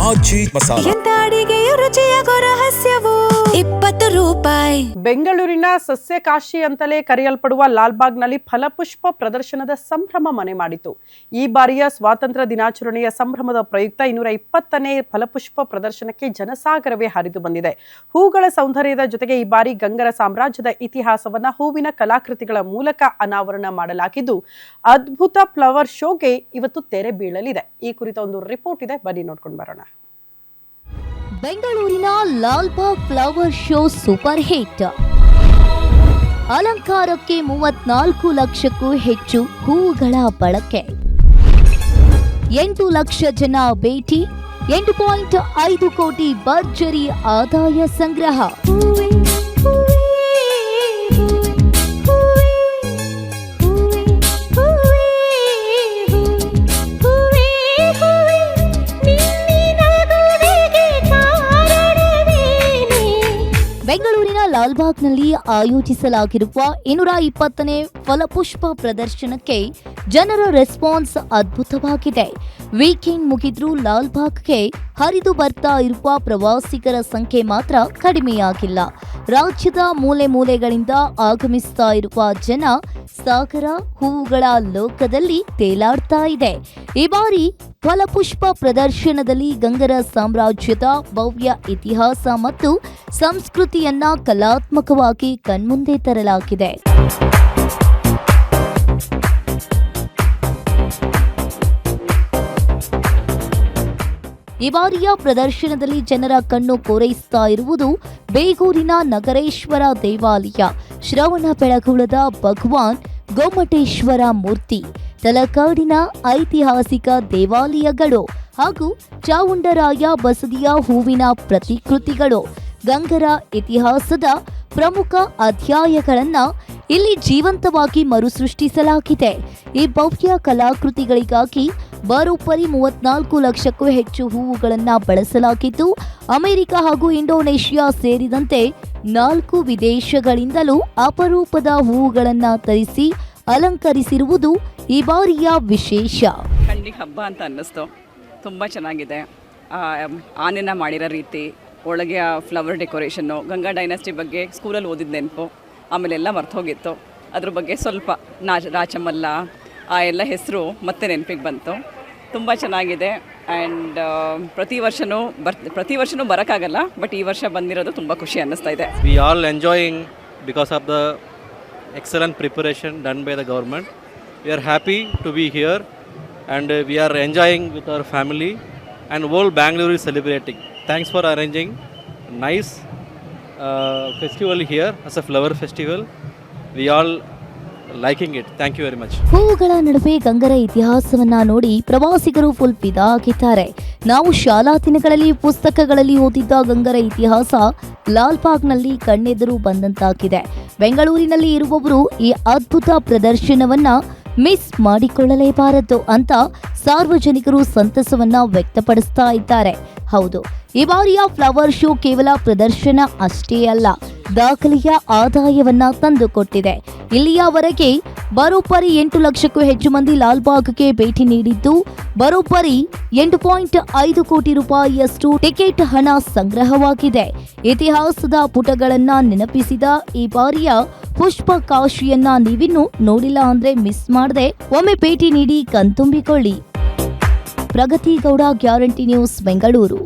ಆಜಿ ಮಸಾಲಾ. ಎಂತ ಅಡಿಗೆಯ ರುಚಿಯಾಗೋ ರಹಸ್ಯವು 20 ರೂಪಾಯಿ. ಬೆಂಗಳೂರಿನ ಸಸ್ಯಕಾಶಿ ಅಂತಲೇ ಕರೆಯಲ್ಪಡುವ ಲಾಲ್ಬಾಗ್ನಲ್ಲಿ ಫಲಪುಷ್ಪ ಪ್ರದರ್ಶನದ ಸಂಭ್ರಮ ಮನೆ ಮಾಡಿತು. ಈ ಬಾರಿಯ ಸ್ವಾತಂತ್ರ್ಯ ದಿನಾಚರಣೆಯ ಸಂಭ್ರಮದ ಪ್ರಯುಕ್ತ 220ನೇ ಫಲಪುಷ್ಪ ಪ್ರದರ್ಶನಕ್ಕೆ ಜನಸಾಗರವೇ ಹರಿದು ಬಂದಿದೆ. ಹೂಗಳ ಸೌಂದರ್ಯದ ಜೊತೆಗೆ ಈ ಬಾರಿ ಗಂಗರ ಸಾಮ್ರಾಜ್ಯದ ಇತಿಹಾಸವನ್ನ ಹೂವಿನ ಕಲಾಕೃತಿಗಳ ಮೂಲಕ ಅನಾವರಣ ಮಾಡಲಾಗಿದ್ದು, ಅದ್ಭುತ ಫ್ಲವರ್ ಶೋಗೆ ಇವತ್ತು ತೆರೆ ಬೀಳಲಿದೆ. ಈ ಕುರಿತ ಒಂದು ರಿಪೋರ್ಟ್ ಇದೆ, ಬನ್ನಿ ನೋಡ್ಕೊಂಡು ಬರೋಣ. ಬೆಂಗಳೂರಿನ Lalbagh flower show super hit. ಅಲಂಕಾರಕ್ಕೆ 34 ಲಕ್ಷಕ್ಕೂ ಹೆಚ್ಚು ಹೂವುಗಳ ಬಳಕೆ, 8 ಲಕ್ಷ ಜನ ಭೇಟಿ, 8.5 ಕೋಟಿ ಭರ್ಜರಿ ಆದಾಯ ಸಂಗ್ರಹ. ಬೆಂಗಳೂರಿನ ಲಾಲ್ಬಾಗ್ನಲ್ಲಿ ಆಯೋಜಿಸಲಾಗಿರುವ 220ನೇ ಫಲಪುಷ್ಪ ಪ್ರದರ್ಶನಕ್ಕೆ ಜನರ ರೆಸ್ಪಾನ್ಸ್ ಅದ್ಭುತವಾಗಿದೆ. ವೀಕೆಂಡ್ ಮುಗಿದ್ರೂ ಲಾಲ್ಬಾಗ್ಗೆ ಹರಿದು ಬರ್ತಾ ಇರುವ ಪ್ರವಾಸಿಗರ ಸಂಖ್ಯೆ ಮಾತ್ರ ಕಡಿಮೆಯಾಗಿಲ್ಲ. ರಾಜ್ಯದ ಮೂಲೆ ಮೂಲೆಗಳಿಂದ ಆಗಮಿಸ್ತಾ ಇರುವ ಜನ ಸಾಗರ ಹೂವುಗಳ ಲೋಕದಲ್ಲಿ ತೇಲಾಡ್ತಾ ಇದೆ. ಈ ಬಾರಿ ಫಲಪುಷ್ಪ ಪ್ರದರ್ಶನದಲ್ಲಿ ಗಂಗರ ಸಾಮ್ರಾಜ್ಯದ ಭವ್ಯ ಇತಿಹಾಸ ಮತ್ತು ಸಂಸ್ಕೃತಿಯನ್ನ ಕಲಾತ್ಮಕವಾಗಿ ಕಣ್ಮುಂದೆ ತರಲಾಗಿದೆ. ಈ ಬಾರಿಯ ಪ್ರದರ್ಶನದಲ್ಲಿ ಜನರ ಕಣ್ಣು ಕೋರೈಸ್ತಾ ಇರುವುದು ಬೇಗೂರಿನ ನಗರೇಶ್ವರ ದೇವಾಲಯ, ಶ್ರವಣಬೆಳಗೊಳದ ಭಗವಾನ್ ಗೋಮಟೇಶ್ವರ ಮೂರ್ತಿ, ತಲಕಾಡಿನ ಐತಿಹಾಸಿಕ ದೇವಾಲಯಗಳು ಹಾಗೂ ಚಾವುಂಡರಾಯ ಬಸದಿಯ ಹೂವಿನ ಪ್ರತಿಕೃತಿಗಳು. ಗಂಗರ ಇತಿಹಾಸದ ಪ್ರಮುಖ ಅಧ್ಯಾಯಗಳನ್ನು ಇಲ್ಲಿ ಜೀವಂತವಾಗಿ ಮರುಸೃಷ್ಟಿಸಲಾಗಿದೆ. ಈ ಭವ್ಯ ಕಲಾಕೃತಿಗಳಿಗಾಗಿ ಬರೋಬ್ಬರಿ 34 ಲಕ್ಷಕ್ಕೂ ಹೆಚ್ಚು ಹೂವುಗಳನ್ನು ಬಳಸಲಾಗಿದ್ದು, ಅಮೆರಿಕ ಹಾಗೂ ಇಂಡೋನೇಷಿಯಾ ಸೇರಿದಂತೆ 4 ವಿದೇಶಗಳಿಂದಲೂ ಅಪರೂಪದ ಹೂವುಗಳನ್ನು ತರಿಸಿ ಅಲಂಕರಿಸಿರುವುದು ಈ ಬಾರಿಯ ವಿಶೇಷ. ಕಣ್ಣಿಗೆ ಹಬ್ಬ ಅಂತ ಅನ್ನಿಸ್ತು. ತುಂಬ ಚೆನ್ನಾಗಿದೆ. ಆನೆನ ಮಾಡಿರೋ ರೀತಿ, ಒಳಗೆ ಫ್ಲವರ್ ಡೆಕೋರೇಷನ್ನು, ಗಂಗಾ ಡೈನಾಸ್ಟಿ ಬಗ್ಗೆ ಸ್ಕೂಲಲ್ಲಿ ಓದಿದ ನೆನಪು, ಆಮೇಲೆ ಎಲ್ಲ ಮರ್ತೋಗಿತ್ತು. ಅದ್ರ ಬಗ್ಗೆ ಸ್ವಲ್ಪ ರಾಚಮಲ್ಲ ಆ ಎಲ್ಲ ಹೆಸರು ಮತ್ತೆ ನೆನಪಿಗೆ ಬಂತು. ತುಂಬ ಚೆನ್ನಾಗಿದೆ. ಆ್ಯಂಡ್ ಪ್ರತಿ ವರ್ಷನೂ ಬರೋಕ್ಕಾಗಲ್ಲ, ಬಟ್ ಈ ವರ್ಷ ಬಂದಿರೋದು ತುಂಬ ಖುಷಿ ಅನ್ನಿಸ್ತಾ ಇದೆ. We all enjoying because of the excellent preparation done by the government. We are happy to be here and we are enjoying with our family and whole Bangalore is celebrating. Thanks for arranging nice festival here as a flower festival. We all liking it. Thank you very much. ಹೂವುಗಳ ನಡುವೆ ಗಂಗರ ಇತಿಹಾಸವನ್ನ ನೋಡಿ ಪ್ರವಾಸಿಗರು full ಫಿದಾ ಆಗಿದ್ದಾರೆ. ನಾವು ಶಾಲಾ ದಿನಗಳಲ್ಲಿ ಪುಸ್ತಕಗಳಲ್ಲಿ ಓದಿದ್ದ ಗಂಗರ ಇತಿಹಾಸ ಲಾಲ್ಬಾಗ್ನಲ್ಲಿ ಕಣ್ಣೆದುರು ಬಂದಂತಾಗಿದೆ. ಬೆಂಗಳೂರಿನಲ್ಲಿ ಇರುವವರು ಈ ಅದ್ಭುತ ಪ್ರದರ್ಶನವನ್ನ ಮಿಸ್ ಮಾಡಿಕೊಳ್ಳಲೇಬಾರದು ಅಂತ ಸಾರ್ವಜನಿಕರು ಸಂತಸವನ್ನ ವ್ಯಕ್ತಪಡಿಸ್ತಾ ಇದ್ದಾರೆ. ಹೌದು, ಈ ಬಾರಿಯ ಫ್ಲವರ್ ಶೋ ಕೇವಲ ಪ್ರದರ್ಶನ ಅಷ್ಟೇ ಅಲ್ಲ, ದಾಖಲೆಯ ಆದಾಯವನ್ನ ತಂದುಕೊಟ್ಟಿದೆ. ಇಲ್ಲಿಯವರೆಗೆ ಬರೋಬ್ಬರಿ 8 ಲಕ್ಷಕ್ಕೂ ಹೆಚ್ಚು ಮಂದಿ ಲಾಲ್ಬಾಗ್ಗೆ ಭೇಟಿ ನೀಡಿದ್ದು, ಬರೋಬ್ಬರಿ 8.5 ಕೋಟಿ ರೂಪಾಯಿಯಷ್ಟು ಟಿಕೆಟ್ ಹಣ ಸಂಗ್ರಹವಾಗಿದೆ. ಇತಿಹಾಸದ ಪುಟಗಳನ್ನ ನೆನಪಿಸಿದ ಈ ಬಾರಿಯ ಪುಷ್ಪ ಕಾಶಿಯನ್ನ ನೀವಿನ್ನೂ ನೋಡಿಲ್ಲ ಅಂದ್ರೆ ಮಿಸ್ ಮಾಡದೆ ಒಮ್ಮೆ ಭೇಟಿ ನೀಡಿ ಕಣ್ತುಂಬಿಕೊಳ್ಳಿ. ಪ್ರಗತಿ ಗೌಡ, ಗ್ಯಾರಂಟಿ ನ್ಯೂಸ್, ಬೆಂಗಳೂರು.